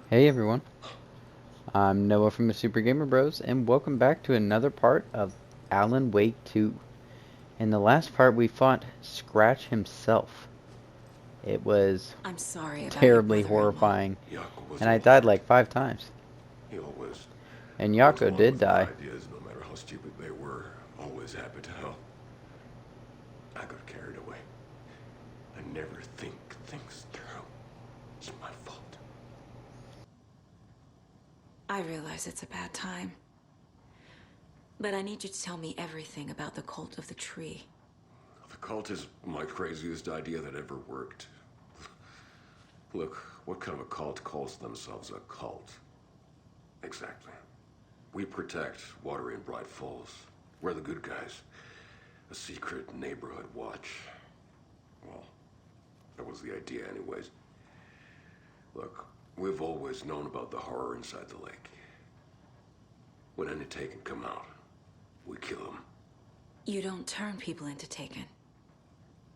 Hey everyone, I'm Noah from the Super Gamer Bros, and welcome back to another part of Alan Wake 2. In the last part, we fought Scratch himself. It was I'm sorry about your terribly brother, Elmo. horrifying, Yako and wasn't I died hard. like 5 times. He always And went Yako along did with my die. ideas, no matter how stupid they were. Always happy to help. I got carried away. I never think things through. It's my fault. I realize it's a bad time. But I need you to tell me everything about the Cult of the Tree. The cult is my craziest idea that ever worked. Look, what kind of a cult calls themselves a cult? Exactly. We protect Water in Bright Falls. We're the good guys. A secret neighborhood watch. Well, that was the idea anyways. Look, we've always known about the horror inside the lake. When any Taken come out, we kill them. You don't turn people into Taken.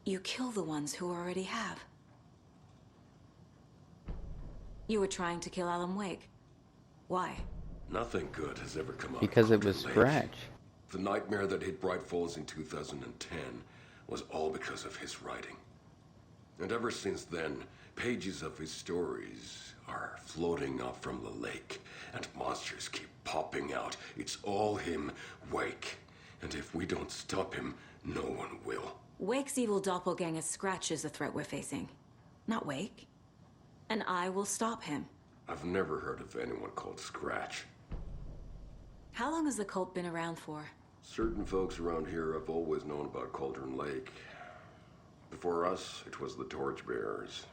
You kill the ones who already have. You were trying to kill Alan Wake. Why? Nothing good has ever come out of Because it was Cauldron Lake. Scratch. The nightmare that hit Bright Falls in 2010 was all because of his writing. And ever since then, pages of his stories are floating up from the lake, and monsters keep popping out. It's all him, Wake. And if we don't stop him, no one will. Wake's evil doppelganger Scratch is the threat we're facing. Not Wake. And I will stop him. I've never heard of anyone called Scratch. How long has the cult been around for? Certain folks around here have always known about Cauldron Lake. Before us, it was the Torchbearers.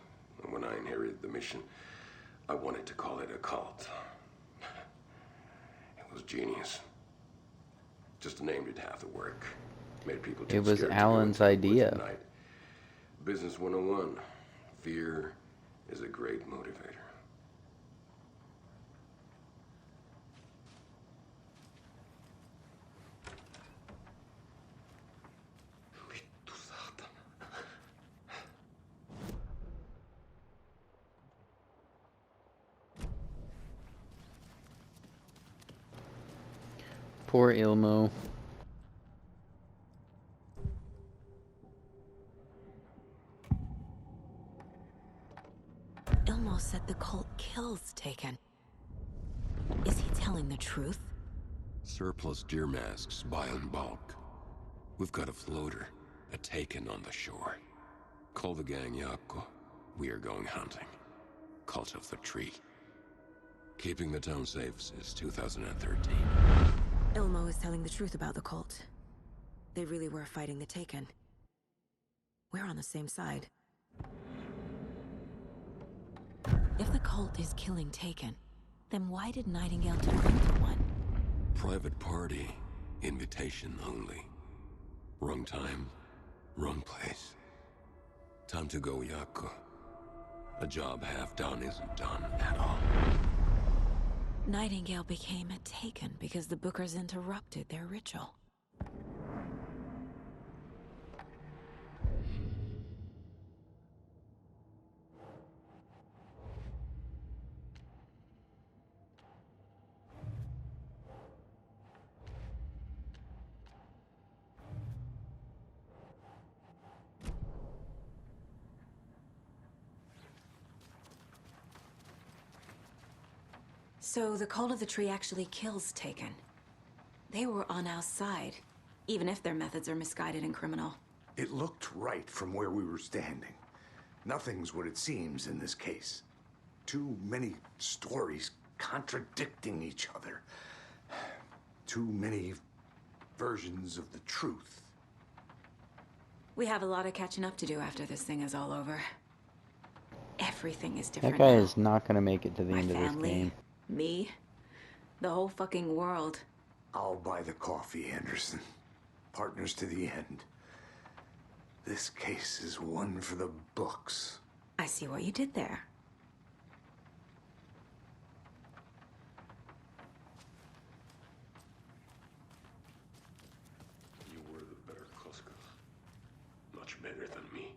And when I inherited the mission, I wanted to call it a cult. It was genius. Just a name did half the work. Made people too It was scared Alan's to go into the woods idea. at night. Business 101. Fear is a great motivator. Poor Ilmo. Ilmo said the cult kills Taken. Is he telling the truth? Surplus deer masks buy in bulk. We've got a floater, a Taken on the shore. Call the gang Yako. We are going hunting. Cult of the Tree. Keeping the town safe since 2013. Ilmo is telling the truth about the cult. They really were fighting the Taken. We're on the same side. If the cult is killing Taken, then why did Nightingale turn into one? Private party. Invitation only. Wrong time. Wrong place. Time to go, Yako. A job half done isn't done at all. Nightingale became a Taken because the Bookers interrupted their ritual. So the Cult of the Tree actually kills Taken. They were on our side, even if their methods are misguided and criminal. It looked right from where we were standing. Nothing's what it seems in this case. Too many stories contradicting each other. Too many versions of the truth. We have a lot of catching up to do after this thing is all over. Everything is That different guy now. is not gonna make it to the My end of this family, game. me, the whole fucking world. I'll buy the coffee, Anderson. Partners to the end. This case is one for the books. I see what you did there. You were the better Koska. Much better than me.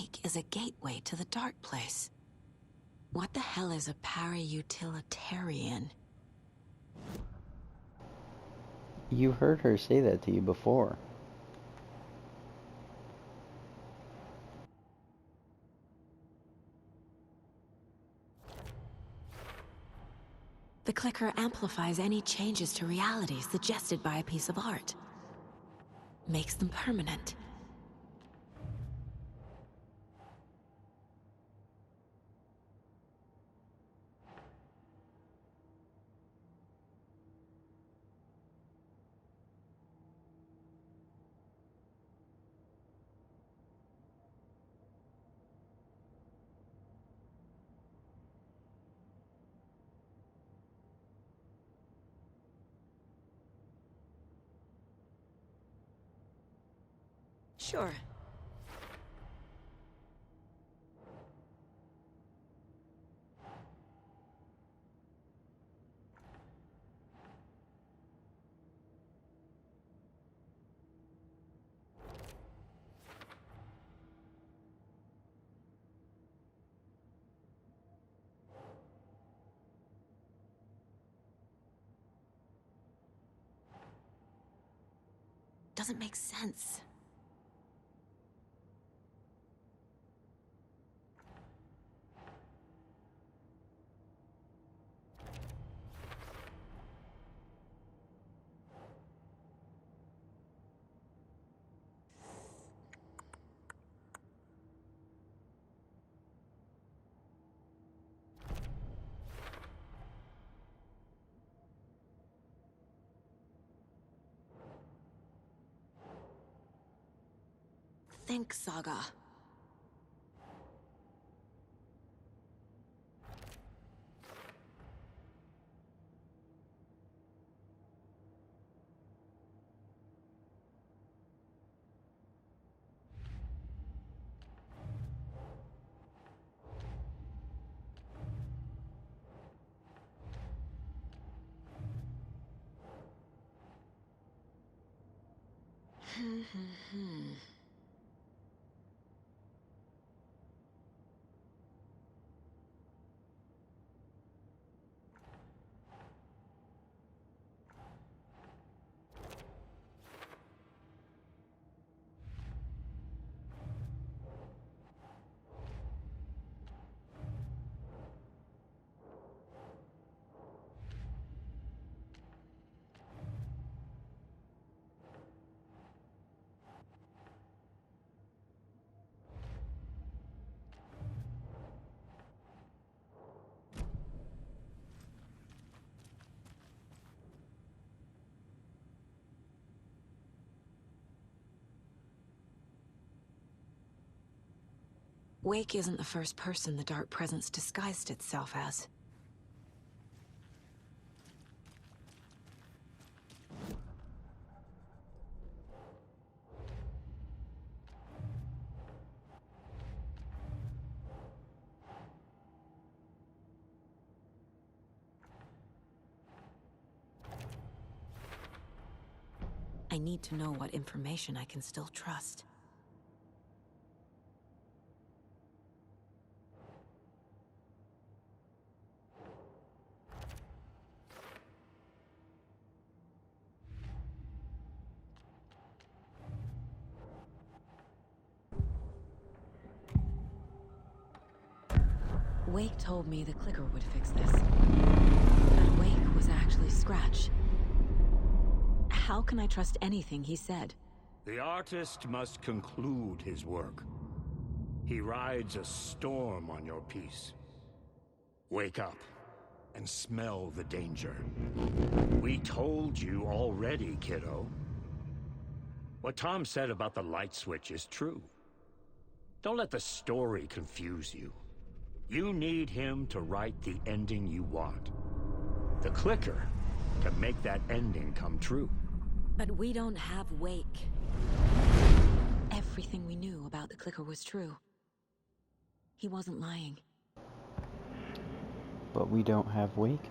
Wake is a gateway to the dark place. What the hell is a para-utilitarian? You heard her say that to you before. The clicker amplifies any changes to reality suggested by a piece of art. Makes them permanent. Sure. Doesn't make sense. Think, Saga. Wake isn't the first person the Dark Presence disguised itself as. I need to know what information I can still trust. Wake told me the clicker would fix this. But Wake was actually Scratch. How can I trust anything he said? The artist must conclude his work. He rides a storm on your piece. Wake up and smell the danger. We told you already, kiddo. What Tom said about the light switch is true. Don't let the story confuse you. You need him to write the ending you want. The clicker can make that ending come true. But we don't have Wake. Everything we knew about the clicker was true. He wasn't lying. But we don't have Wake.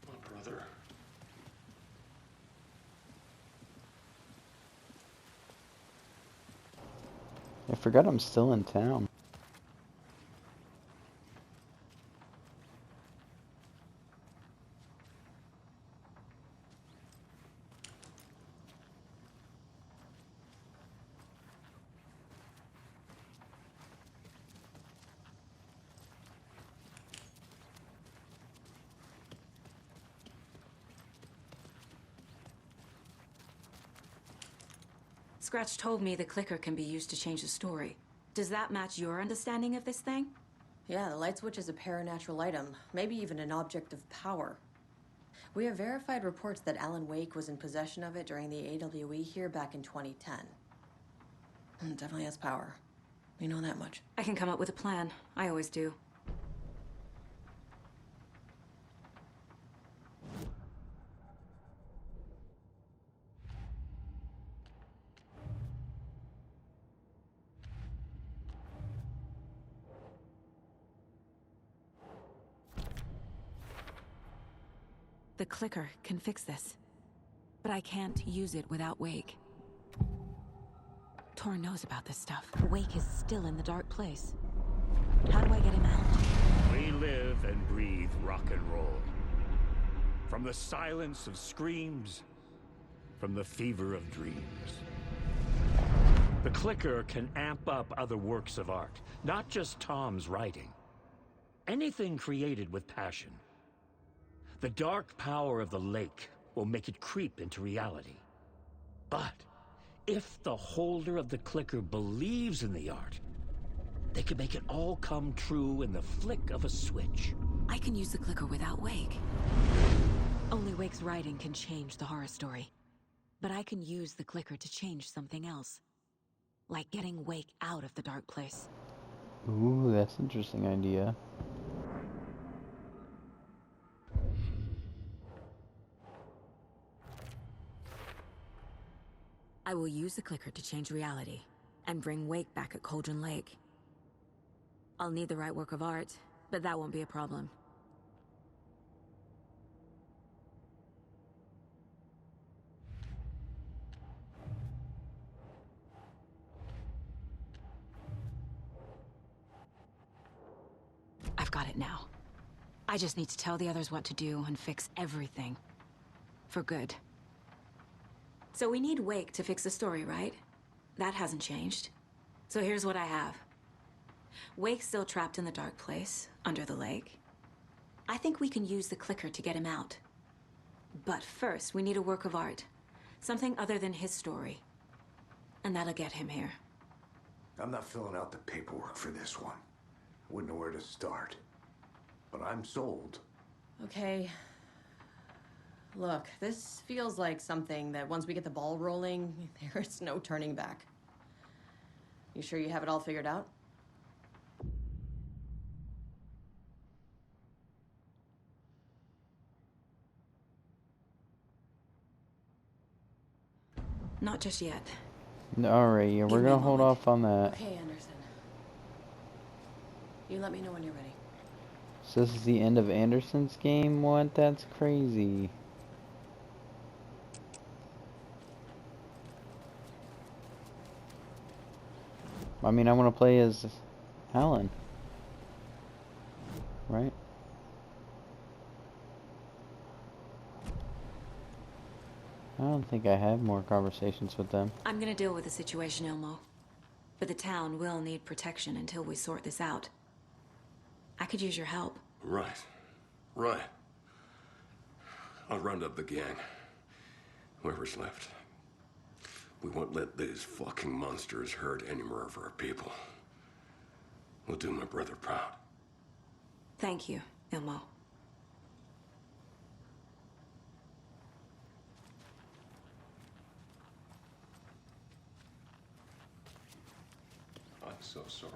My brother. forgot I'm still in town. Scratch told me the clicker can be used to change the story. Does that match your understanding of this thing? Yeah, the light switch is a paranatural item, maybe even an object of power. We have verified reports that Alan Wake was in possession of it during the AWE here back in 2010. It definitely has power. We know that much. I can come up with a plan. I always do. The clicker can fix this. But I can't use it without Wake. Tor knows about this stuff. Wake is still in the dark place. How do I get him out? We live and breathe rock and roll. From the silence of screams, from the fever of dreams. The clicker can amp up other works of art, not just Tom's writing. Anything created with passion. The dark power of the lake will make it creep into reality. But if the holder of the clicker believes in the art, they can make it all come true in the flick of a switch. I can use the clicker without Wake. Only Wake's writing can change the horror story. But I can use the clicker to change something else. Like getting Wake out of the dark place. Ooh, that's an interesting idea. I will use the clicker to change reality and bring Wake back at Cauldron Lake. I'll need the right work of art, but that won't be a problem. I've got it now. I just need to tell the others what to do and fix everything. For good. So we need Wake to fix the story, right? That hasn't changed. So here's what I have. Wake's still trapped in the dark place, under the lake. I think we can use the clicker to get him out. But first, we need a work of art. Something other than his story. And that'll get him here. I'm not filling out the paperwork for this one. I wouldn't know where to start. But I'm sold. Okay. Look, this feels like something that once we get the ball rolling, there's no turning back. You sure you have it all figured out? Not just yet. Alright, yeah, we're Give me a gonna hold moment. off on that. Okay, Anderson. You let me know when you're ready. So this is the end of Anderson's game? What? That's crazy. I mean, I want to play as Alan. Right? I don't think I have more conversations with them. I'm gonna deal with the situation, Ilmo. But the town will need protection until we sort this out. I could use your help. Right. Right. I'll round up the gang. Whoever's left. We won't let these fucking monsters hurt any more of our people. We'll do my brother proud. Thank you, Ilmo. I'm so sorry.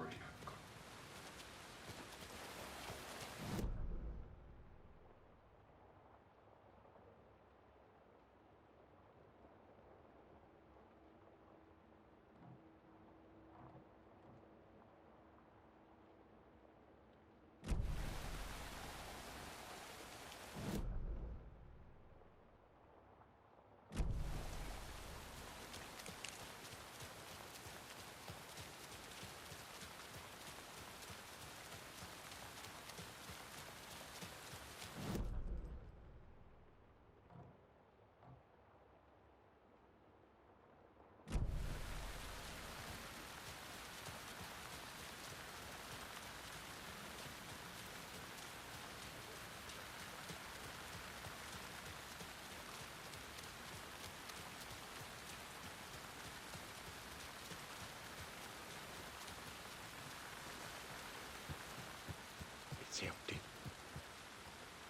It's empty.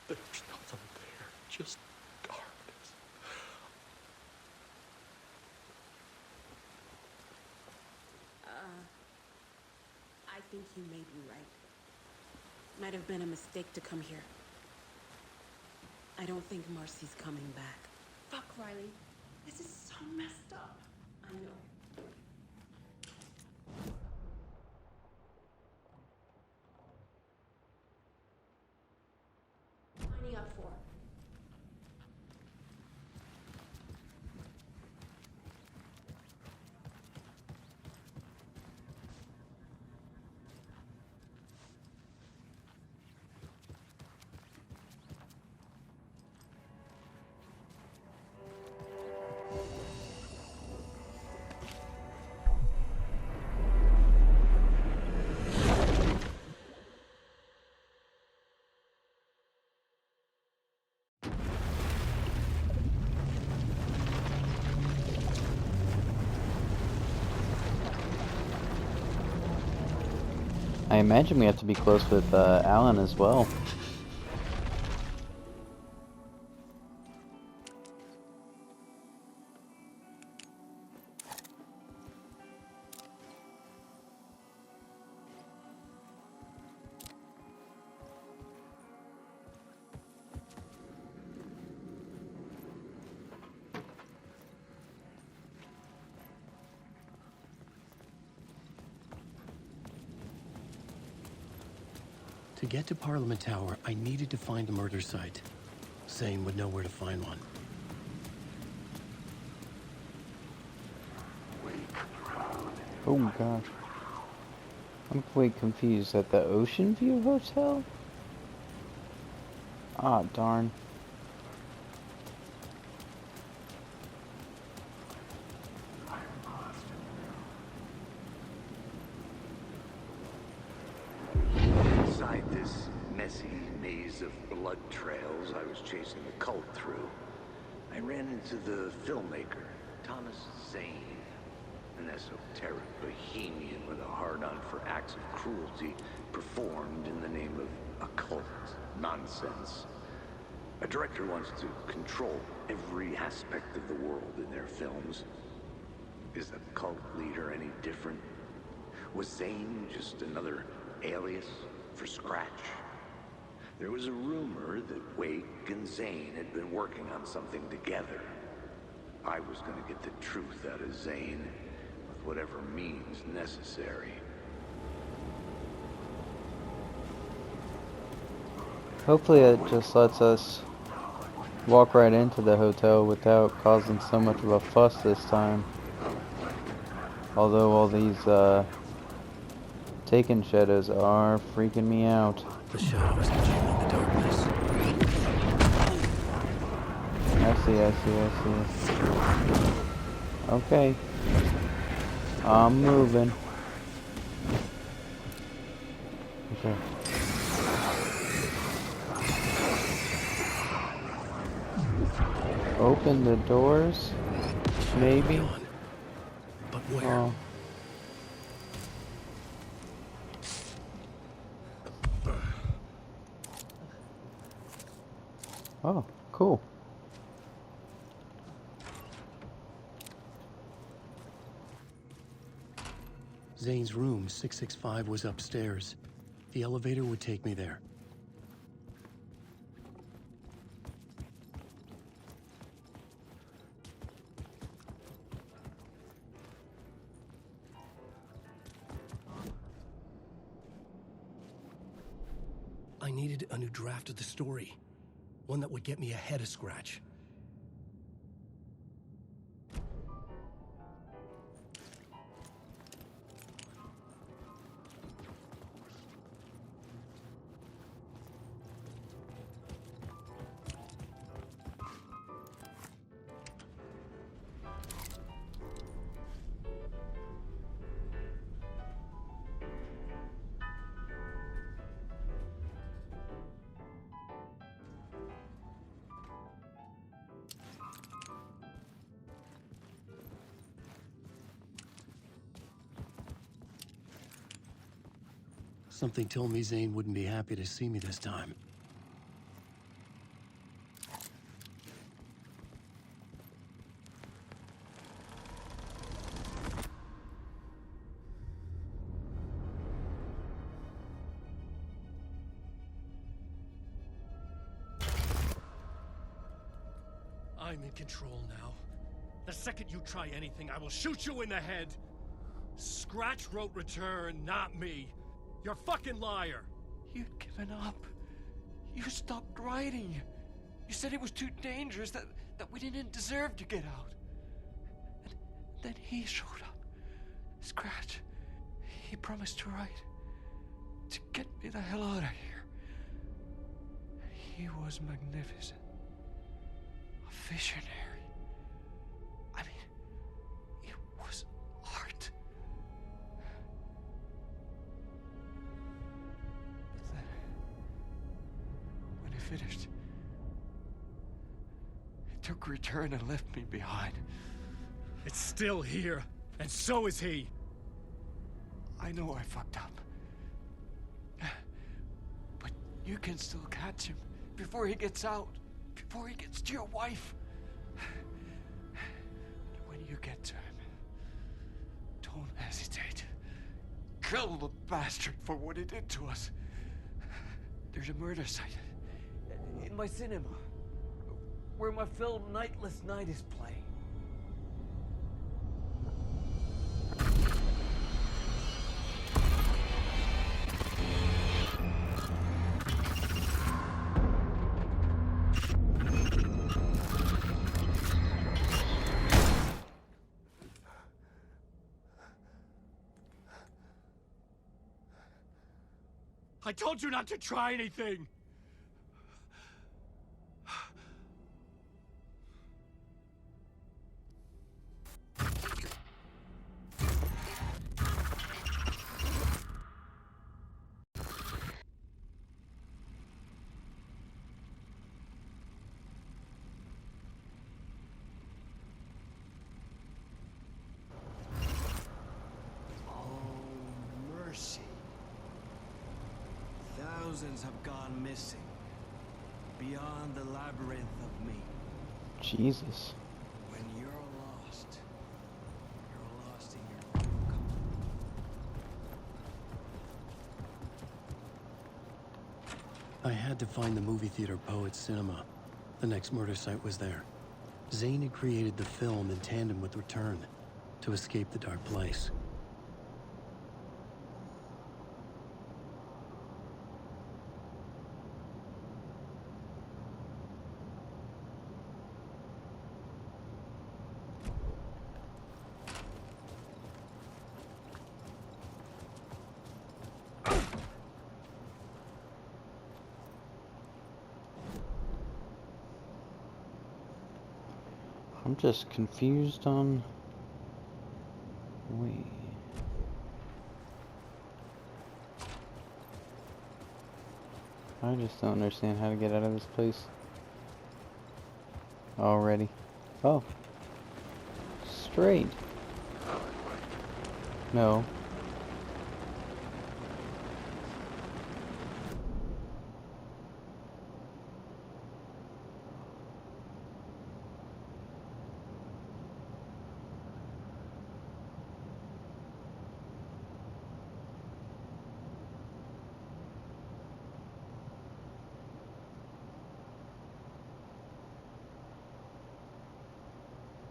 There's nothing there, just darkness. I think you may be right. Might have been a mistake to come here. I don't think Marcy's coming back. Fuck, Riley. This is so messed up. I know. Signing up for. I imagine we have to be close with Alan as well. To get to Parliament Tower, I needed to find a murder site. Zane would know where to find one. Oh my gosh. I'm quite confused. At the Ocean View Hotel? Ah, darn. Inside this messy maze of blood trails I was chasing the cult through, I ran into the filmmaker, Thomas Zane. An esoteric bohemian with a hard-on for acts of cruelty performed in the name of occult nonsense. A director wants to control every aspect of the world in their films. Is the cult leader any different? Was Zane just another alias for Scratch? There was a rumor that Wake and Zane had been working on something together. I was going to get the truth out of Zane, with whatever means necessary. Hopefully it just lets us walk right into the hotel without causing so much of a fuss this time. Although all these Taken shadows are freaking me out. The shadows controlling the darkness. I see. Okay. I'm moving. Okay. Open the doors? Maybe? But where? Oh. Oh, cool. Zane's room, 665, was upstairs. The elevator would take me there. I needed a new draft of the story. One that would get me ahead of Scratch. Something told me Zane wouldn't be happy to see me this time. I'm in control now. The second you try anything, I will shoot you in the head. Scratch wrote return, not me. You're a fucking liar. You'd given up. You stopped writing. You said it was too dangerous, that we didn't deserve to get out. And then he showed up. Scratch. He promised to write. To get me the hell out of here. He was magnificent. A visionary. I mean, it was art. But then, when he finished, he took return and left me behind. It's still here, and so is he. I know I fucked up. But you can still catch him before he gets out. Before he gets to your wife. When you get to him, don't hesitate. Kill the bastard for what he did to us. There's a murder site in my cinema where my film Nightless Night is playing. I told you not to try anything! Thousands have gone missing. Beyond the labyrinth of me. Jesus. When you're lost in your book. I had to find the movie theater Poets Cinema. The next murder site was there. Zane had created the film in tandem with Return to escape the dark place. I'm just confused on... Wait. I just don't understand how to get out of this place. Already. Oh. Straight. No.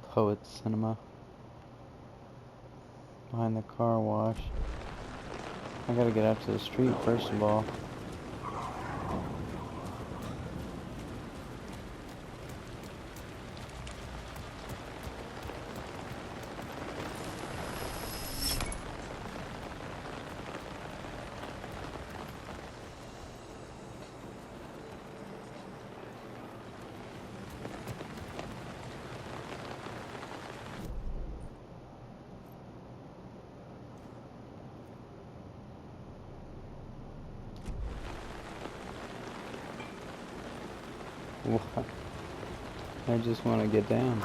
Poets Cinema. Behind the car wash. I gotta get out to the street first of all. What? I just want to get down.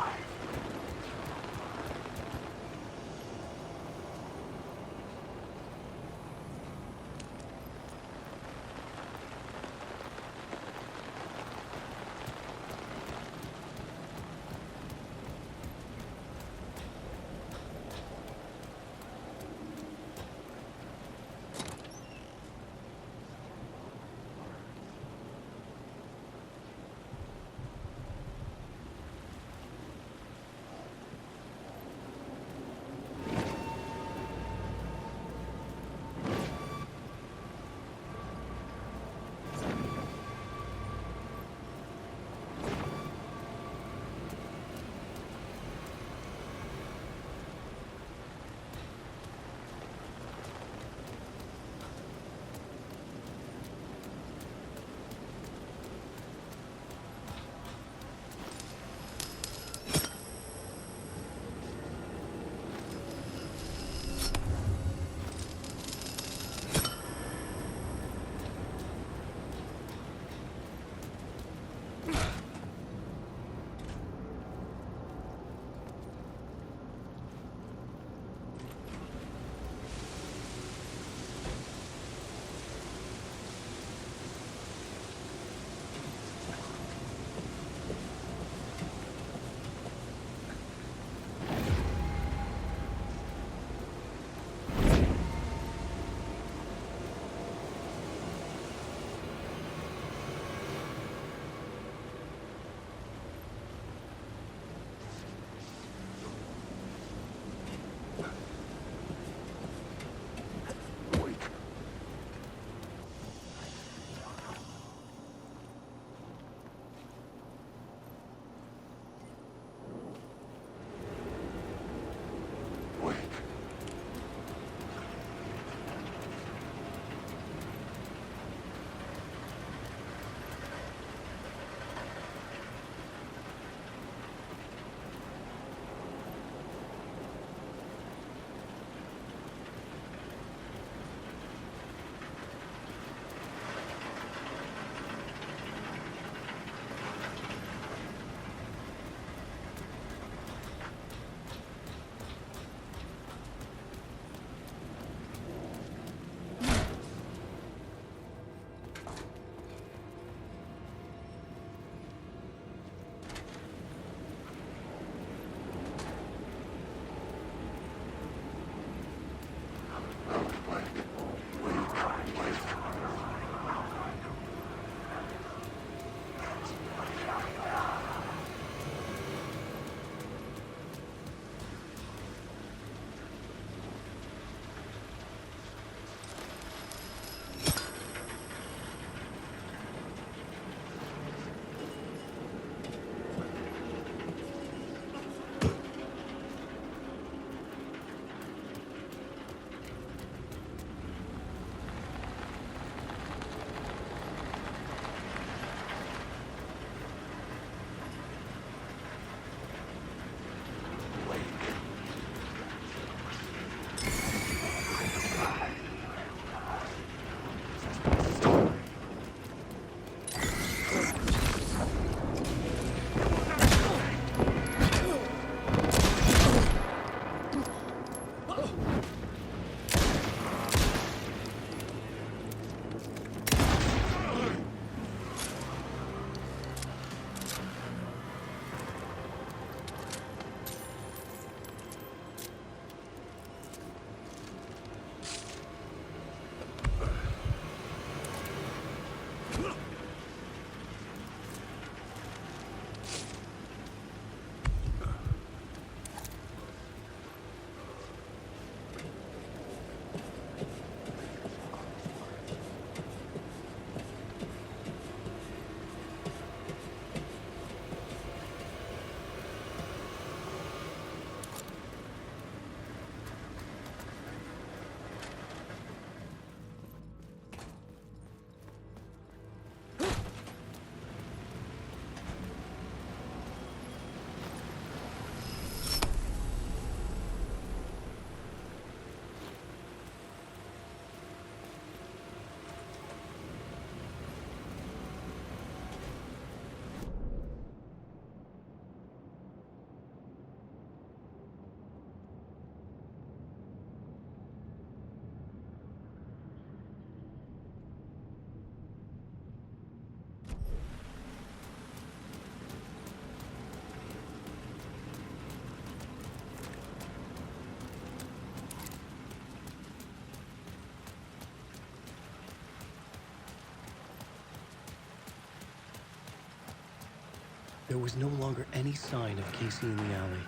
There was no longer any sign of Casey in the alley.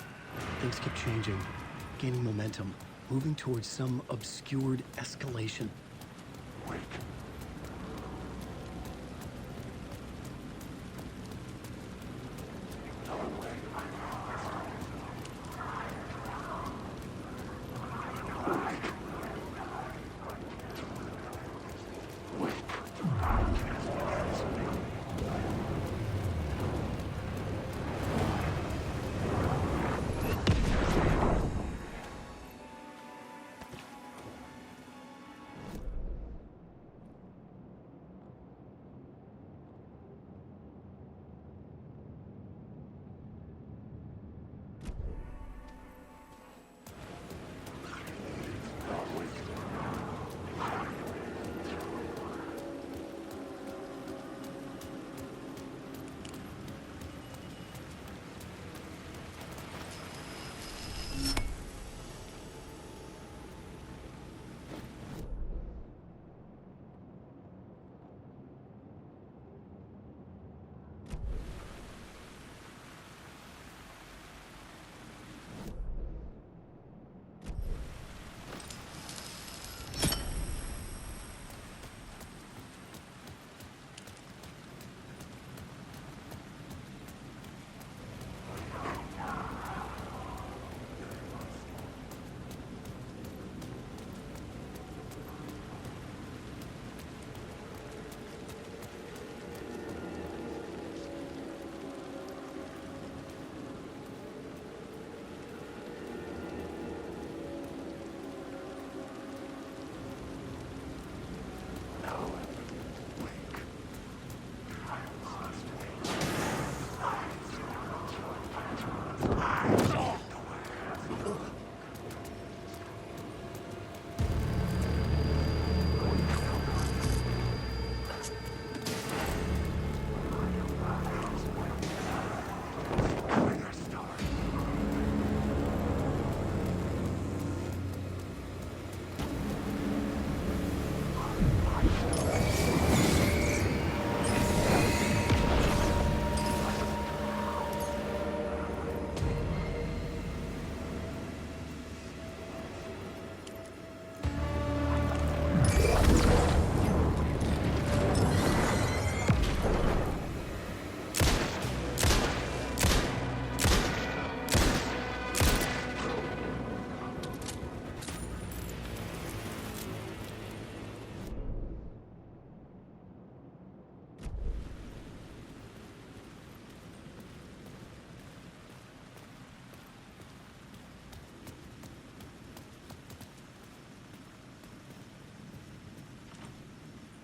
Things kept changing, gaining momentum, moving towards some obscured escalation. Wait.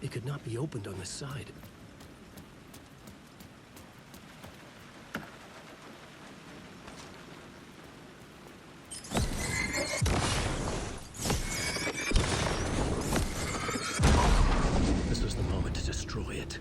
It could not be opened on the side. This is the moment to destroy it.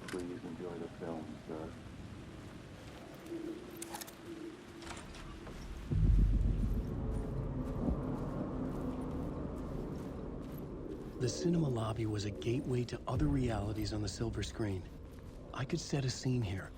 Please enjoy the film, sir. The cinema lobby was a gateway to other realities on the silver screen. I could set a scene here.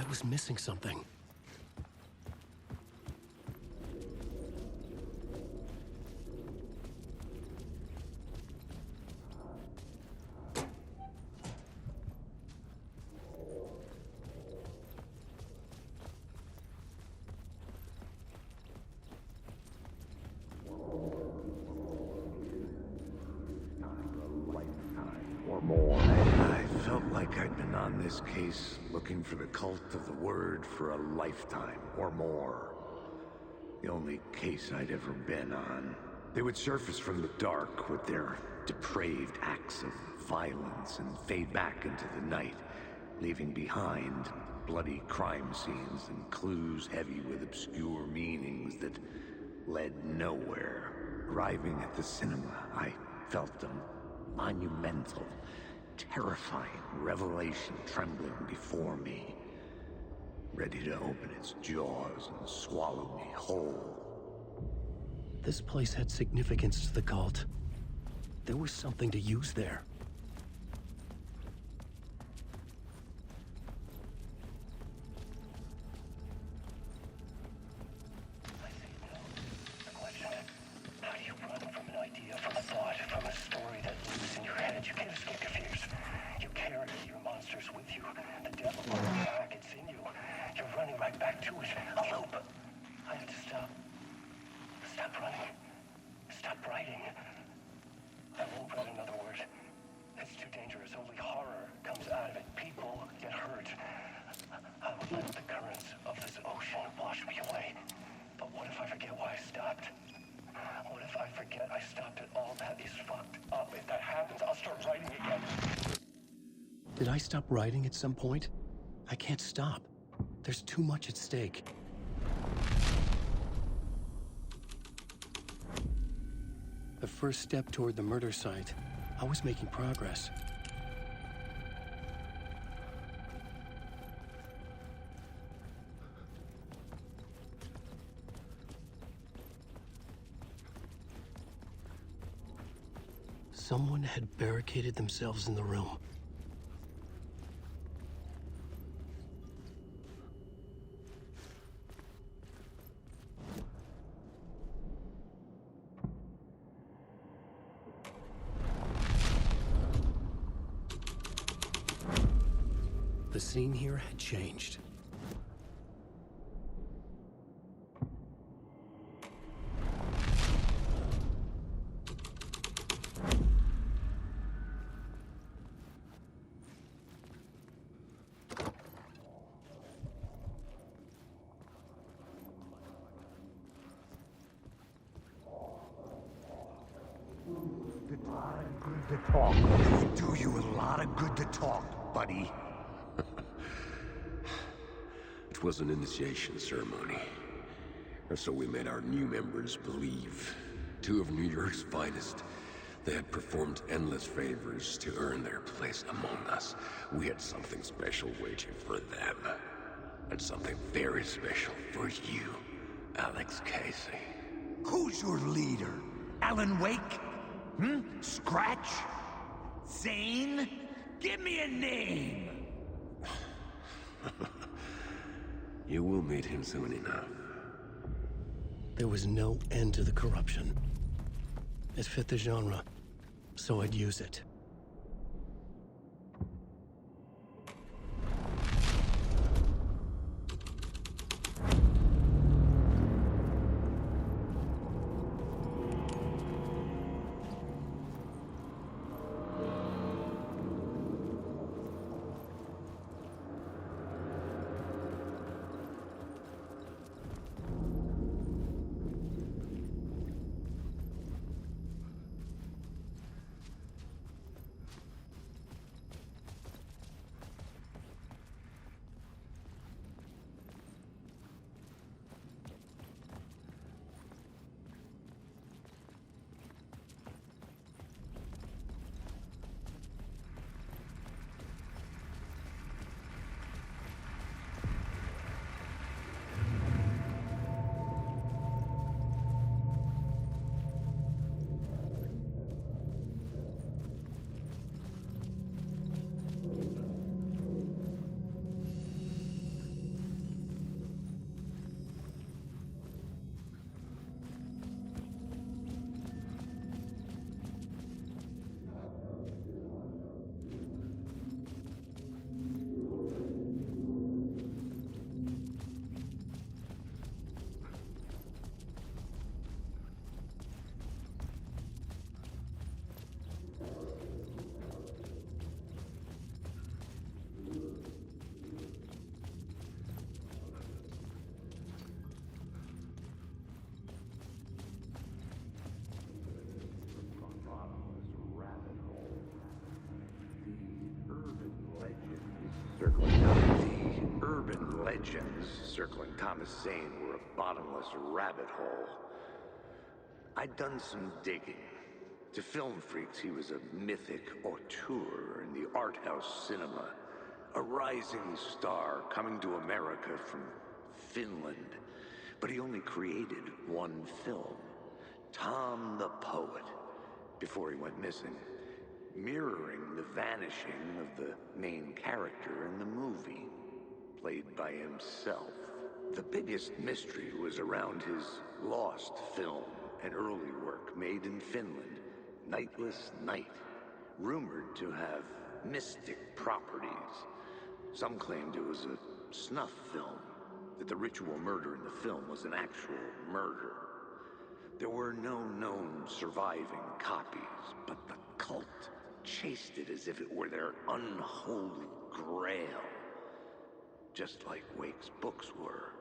I was missing something. I felt like I'd been on this case looking for the cult of the word for a lifetime or more. The only case I'd ever been on. They would surface from the dark with their depraved acts of violence and fade back into the night, leaving behind bloody crime scenes and clues heavy with obscure meanings that led nowhere. Arriving at the cinema, I felt them. Monumental, terrifying revelation trembling before me, ready to open its jaws and swallow me whole. This place had significance to the cult. There was something to use there. Did I stop writing at some point? I can't stop. There's too much at stake. The first step toward the murder site. I was making progress. Someone had barricaded themselves in the room. The scene here had changed. Good to talk. It would do you a lot of good to talk, buddy. It was an initiation ceremony. Or so we made our new members believe. 2 of New York's finest. They had performed endless favors to earn their place among us. We had something special waiting for them. And something very special for you, Alex Casey. Who's your leader? Alan Wake? Scratch? Zane? Give me a name! You will meet him soon enough. There was no end to the corruption. It fit the genre, so I'd use it. The urban legends circling Thomas Zane were a bottomless rabbit hole. I'd done some digging. To film freaks, he was a mythic auteur in the art house cinema. A rising star coming to America from Finland. But he only created one film, Tom the Poet, before he went missing, mirroring the vanishing of the main character in the movie, played by himself. The biggest mystery was around his lost film, an early work made in Finland, Nightless Night, rumored to have mystic properties. Some claimed it was a snuff film, that the ritual murder in the film was an actual murder. There were no known surviving copies, but the cult chased it as if it were their unholy grail, just like Wake's books were.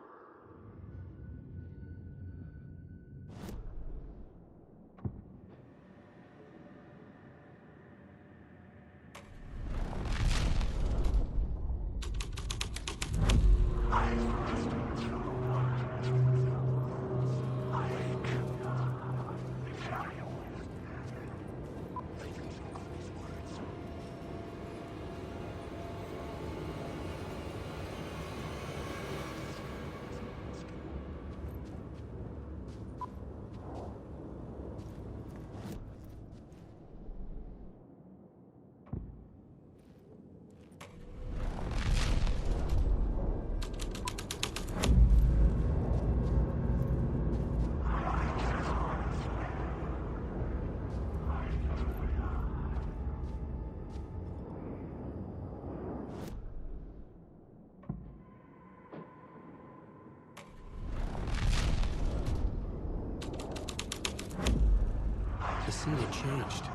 The scene had changed.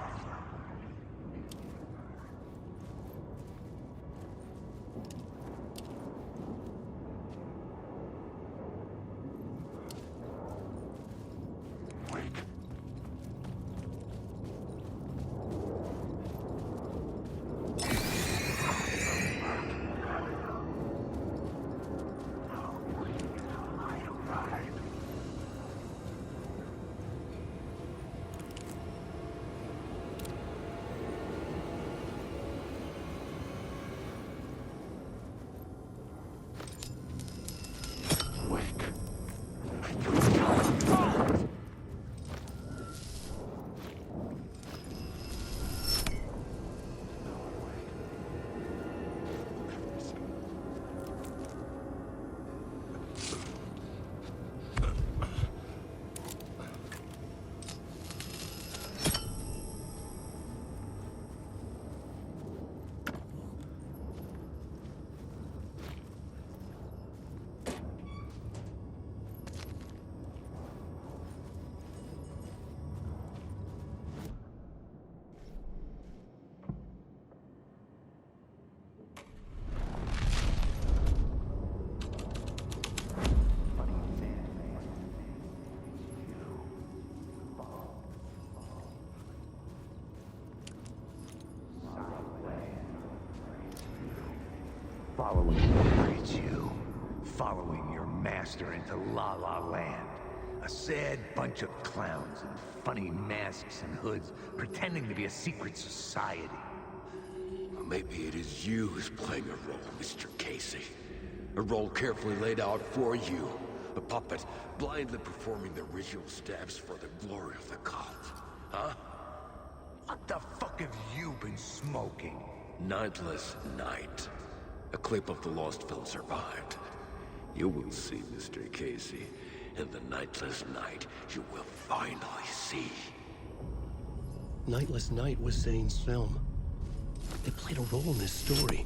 Following your master into La La Land. A sad bunch of clowns in funny masks and hoods, pretending to be a secret society. Maybe it is you who's playing a role, Mr. Casey. A role carefully laid out for you. A puppet blindly performing the ritual steps for the glory of the cult. Huh? What the fuck have you been smoking? Nightless Night. A clip of the lost film survived. You will see, Mr. Casey. In the Nightless Night, you will finally see. Nightless Night was Zane's film. They played a role in this story.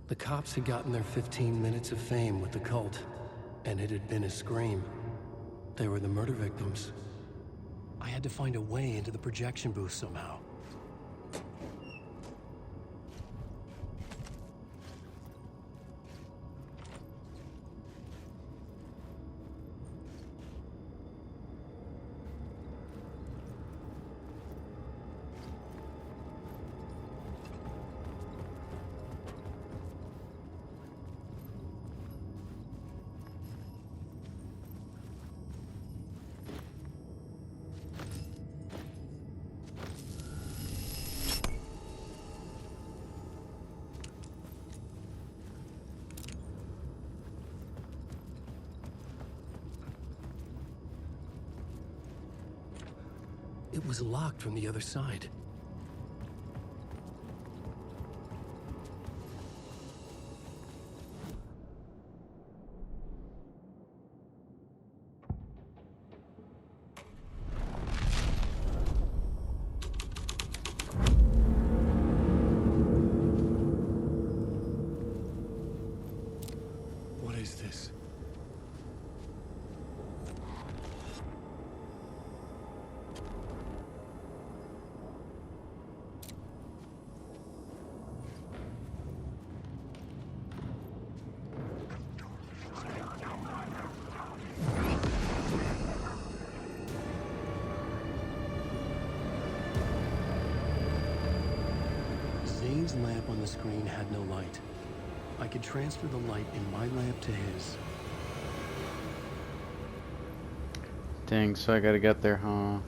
The cops had gotten their 15 minutes of fame with the cult, and it had been a scream. They were the murder victims. I had to find a way into the projection booth somehow. It was locked from the other side. What is this? Zane's lamp on the screen had no light. I could transfer the light in my lamp to his. Dang, so I gotta get there, huh?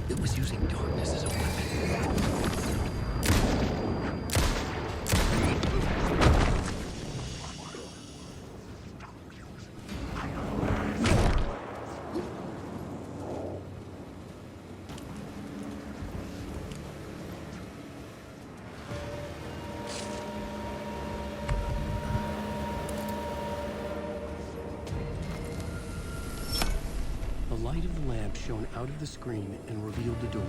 It was using darkness as a weapon. The light of the lamp shone out of the screen and revealed the door.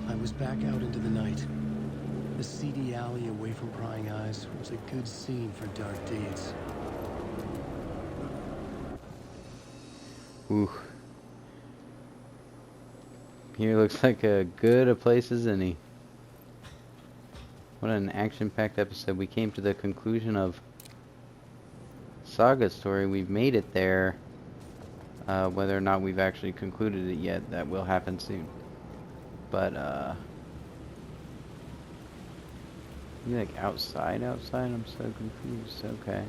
I was back out into the night. The seedy alley away from prying eyes was a good scene for dark deeds. Ooh. Here looks like a good a place as any. What an action-packed episode. We came to the conclusion of Saga's story. We've made it there. Whether or not we've actually concluded it yet, that will happen soon. But, you like outside? I'm so confused. Okay.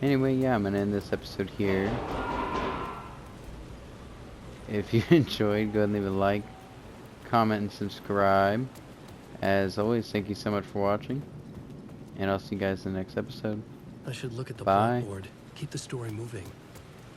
Anyway, yeah, I'm gonna end this episode here. if you enjoyed, go ahead and leave a like, comment, and subscribe. As always, thank you so much for watching, and I'll see you guys in the next episode. I should look at the Bye. blackboard. Keep the story moving.